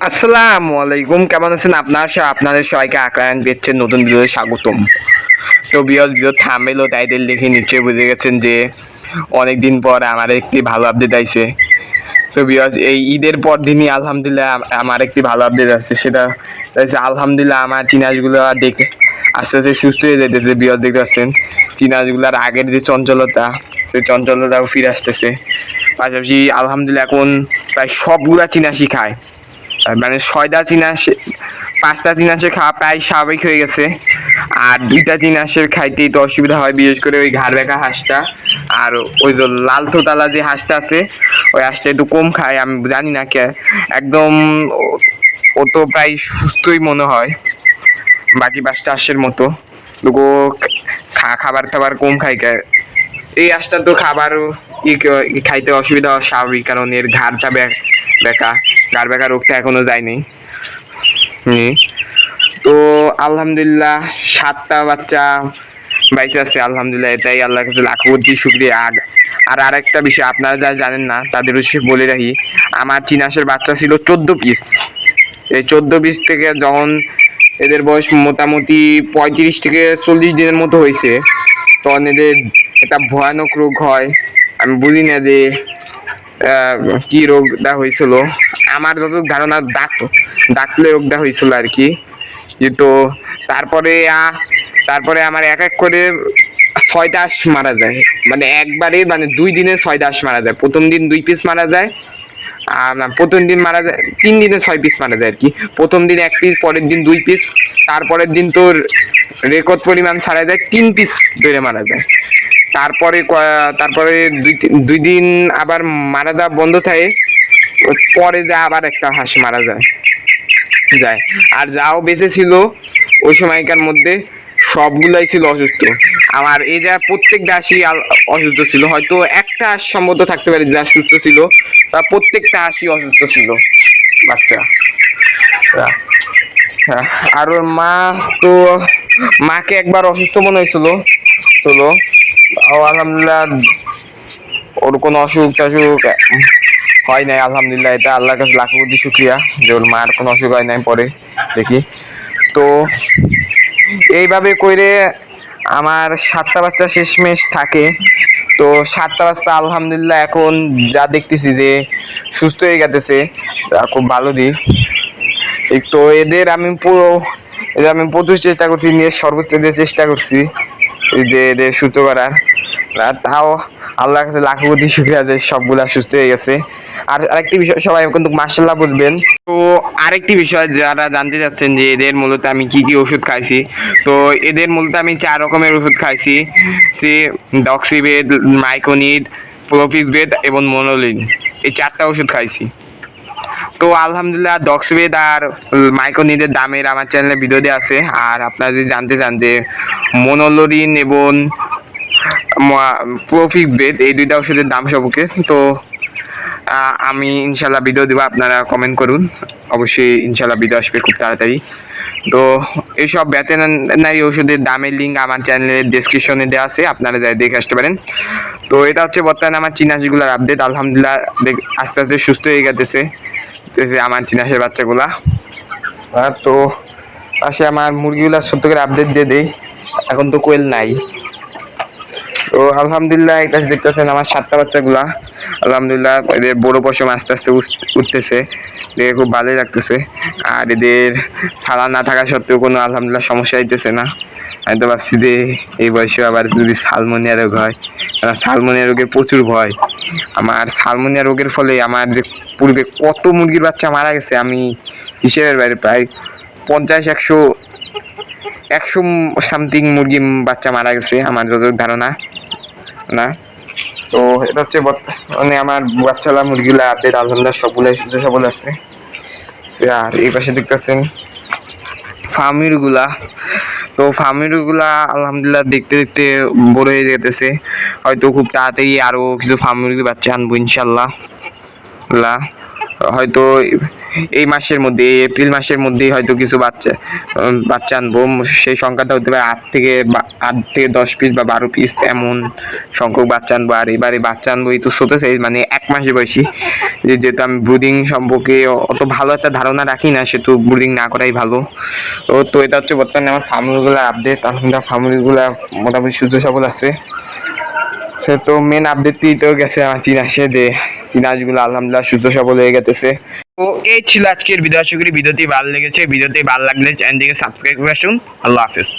আসসালামু আলাইকুম, কেমন আছেন আপনাদের সবাইকে আকরায়ন পেচ্ছেন নতুন ভিডিওতে স্বাগতম। তো ভিডিও থাম্বনেল ও টাইটেল দেখে নিশ্চয়ই বুঝে গেছেন যে অনেকদিন পর আমার একটি ভালো আপডেট আইছে। তো বিয়স এই ঈদের পর দিনই আলহামদুলিল্লাহ আমার একটি ভালো আপডেট আছে, সেটা হচ্ছে আলহামদুলিল্লাহ আমার চিনাজগুলো দেখে আস্তে আস্তে সুস্থ হয়ে যেতেছে। বিয়স দেখতে পাচ্ছেন চিনাজগুলোর আগের যে চঞ্চলতা, সেই চঞ্চলতাও ফিরে আসতেছে। পাশাপাশি আলহামদুলিল্লাহ এখন প্রায় সবগুলা চিনাশি খায়, মানে 6টা চিনাস 5টা চিনাসের খাওয়া প্রায় স্বাভাবিক হয়ে গেছে। আর 2টা চিনাসের খাইতেই তো অসুবিধা হয়, বিশেষ করে ওই ঘাড় বেঁকা হাঁসটা আর ওই যে লাল থোতালা যে হাঁসটা আছে, ওই হাঁসটা একটু কম খায়। আমি জানি না কে, একদম ও তো প্রায় সুস্থই মনে হয় বাকি 5টা হাঁসের মতো। লোকো খাবার টাবার কম খাই। এই হাঁসটা তো খাবারও খাইতে অসুবিধা স্বাভাবিক, কারণ এর ঘাড়টা বেঁকা, ঘাড় বেঁকা রোগটা এখনো যায়নি। তো আলহামদুলিল্লাহ 7টা বাচ্চা বাইচে আছে আলহামদুলিল্লাহ, এটাই আল্লাহর কাছে লাখ কোটি শুকরিয়া। আর আরেকটা বিষয় আপনারা যারা জানেন না তাদের উদ্দেশ্যে বলে রাখি, আমার চিনাসের বাচ্চা ছিল 14 পিস। এই 14 পিস থেকে যখন এদের বয়স মোটামুটি 35 থেকে 40 দিনের মতো হয়েছে, তখন এদের একটা ভয়ানক রোগ হয়। আমি বুঝি না যে কি রোগটা হয়েছিল। আমার যত ধারণা ডাকলে রোগটা হয়েছিল আর কি। তো তারপরে আমার এক এক করে 6টা হাঁস মারা যায়, মানে একবারে, মানে 2 দিনে 6টা হাঁস মারা যায়। প্রথম দিন 2 পিস মারা যায়, আর না, প্রথম দিন মারা যায় 3 দিনে 6 পিস মারা যায় আর কি। প্রথম দিন 1 পিস, পরের দিন 2 পিস, তারপরের দিন তোর রেকর্ড পরিমাণ ছাড়া যায় 3 পিস ধরে মারা যায়। তারপরে তারপরে 2 দিন আবার মারা যাওয়া বন্ধ থাকে, পরে যা আবার একটা হাঁস মারা যায়। আর যাও বেঁচে ছিল ওই সময়কার মধ্যে সবগুলাই ছিল অসুস্থ। আমার এই যা প্রত্যেকটা হাঁসই অসুস্থ ছিল, হয়তো একটা হাঁস সম্মত থাকতে পারে যা সুস্থ ছিল, তা প্রত্যেকটা হাঁসই অসুস্থ ছিল বাচ্চা। হ্যাঁ, আর ওর মাকে একবার অসুস্থ মনে হয়েছিল চলো, আলহামদুলিল্লাহ ওর কোনো অসুখ টসুখ হয় নাই আলহামদুলিল্লাহ। এটা আল্লাহর কাছে লাখ কোটি শুকরিয়া যে ওর মার কোনো অসুখ হয় নাই। পরে দেখি তো এইভাবে করে আমার 7টা বাচ্চা শেষমেশ থাকে। তো 7টা বাচ্চা আলহামদুলিল্লাহ এখন যা দেখতেছি যে সুস্থ হয়ে গেছে, খুব ভালো দিক। তো এদের আমি প্রচুর চেষ্টা করছি, নিয়ে সর্বোচ্চ দিয়ে চেষ্টা করছি যে এদের সুস্থ করার। তাও আল্লাহর কাছে লাখ কোটি শুকরিয়া যে সবগুলা সুস্থ হয়ে গেছে। আর আরেকটি বিষয়, সবাই কিন্তু মাশাআল্লাহ বলবেন। তো আরেকটি বিষয় যারা জানতে চাচ্ছেন যে এদের মূলত আমি কি কি ওষুধ খাইছি, তো এদের মূলত আমি 4 রকমের ওষুধ খাইছি, সে ডক্সিবেট, মাইকোনিড, প্রোপিসবেট এবং মোনোলিন, এই 4টা ওষুধ খাইছি। তো আলহামদুলিল্লাহ ডক্সিবেট আর মাইকোনিডের দামের আমার চ্যানেলে ভিডিও দেওয়া আছে। আর আপনারা যদি জানতে চান যে মোনোলোরিন এবং প্রোপিসবেট এই 2টা ওষুধের দাম সম্পর্কে, তো আমি ইনশাল্লাহ ভিডিও দেবো, আপনারা কমেন্ট করুন, অবশ্যই ইনশাল্লাহ ভিডিও আসবে খুব তাড়াতাড়ি। তো এইসব ভেটেরিনারি ওষুধের দামের লিঙ্ক আমার চ্যানেলের ডেসক্রিপশনে দেওয়া আছে, আপনারা যাই দেখে আসতে পারেন। তো এটা হচ্ছে বর্তমানে আমার চিনাশিগুলার আপডেট। আলহামদুলিল্লাহ আস্তে আস্তে সুস্থ হয়ে গেছে আমার চিনাশের বাচ্চাগুলা। তো আসে আমার মুরগিগুলার সত্য করে আপডেট দিয়ে দেই। এখন তো কোয়েল নাই। তো আলহামদুলিল্লাহ এটা দেখতেছেন আমার 7টা বাচ্চাগুলা, আলহামদুলিল্লাহ এদের বড় পশম আস্তে আস্তে উঠতেছে, দেখে খুব ভালোই লাগতেছে। আর এদের ছাড়া না থাকা সত্ত্বেও কোনো আলহামদুলিল্লাহ সমস্যা হইতেছে না। আমি তো ভাবছি যে এই বয়সে আবার যদি সালমোনিয়া রোগ হয়, সালমোনিয়া রোগের প্রচুর ভয় আমার। সালমোনিয়া রোগের ফলে আমার যে পূর্বে কত মুরগির বাচ্চা মারা গেছে আমি হিসেবের বাইরে, প্রায় 50-100 সামথিং মুরগি বাচ্চা মারা গেছে আমার যত ধারণা না। তো এটা হচ্ছে মানে আমার বাচ্চালা মুরগিগুলা আপডেট, আলহামদুলিল্লাহ সবগুলাই সবল আছে। আর এই পাশে দেখতেছেন ফার্মিরগুলা, তো ফার্মিরগুলা আলহামদুলিল্লাহ দেখতে দেখতে বড় হয়ে যেতেছে, হয়তো খুব তাড়াতাড়ি আরও কিছু ফার্মির বাচ্চা আনবো ইনশাল্লাহ। হয়তো এই মাসের মধ্যে, এই এপ্রিল মাসের মধ্যেই হয়তো কিছু বাচ্চা আনবো। সেই সংখ্যাটা হতে পারে 8 থেকে 10 পিস বা 12 পিস, এমন সংখ্যক বাচ্চা আনবো। আর এবারে বাচ্চা আনবো এই তো ছোট সাইজ, মানে 1 মাসের বয়সী। যেহেতু আমি ব্রুডিং সম্পর্কে অত ভালো একটা ধারণা রাখি না, সেহেতু ব্রুডিং না করাই ভালো। তো এটা হচ্ছে বর্তমানে আমার ফার্মগুলো আপডেট। আলহামদুলিল্লাহ ফার্মগুলো মোটামুটি সুস্থ সবল আছে। সে তো মেন আপডেটই তো গেছে আমার চীনাসে, যে চীনাসগুলো আলহামদুলিল্লাহ সুস্থ সবল হয়ে গেছে। তো এই ছিল আজকের ভিডিও। আশা করি ভিডিওটি ভালো লেগেছে। ভিডিওটি ভালো লাগলে চ্যানেলটিকে সাবস্ক্রাইব করে আসুন। আল্লাহ হাফেজ।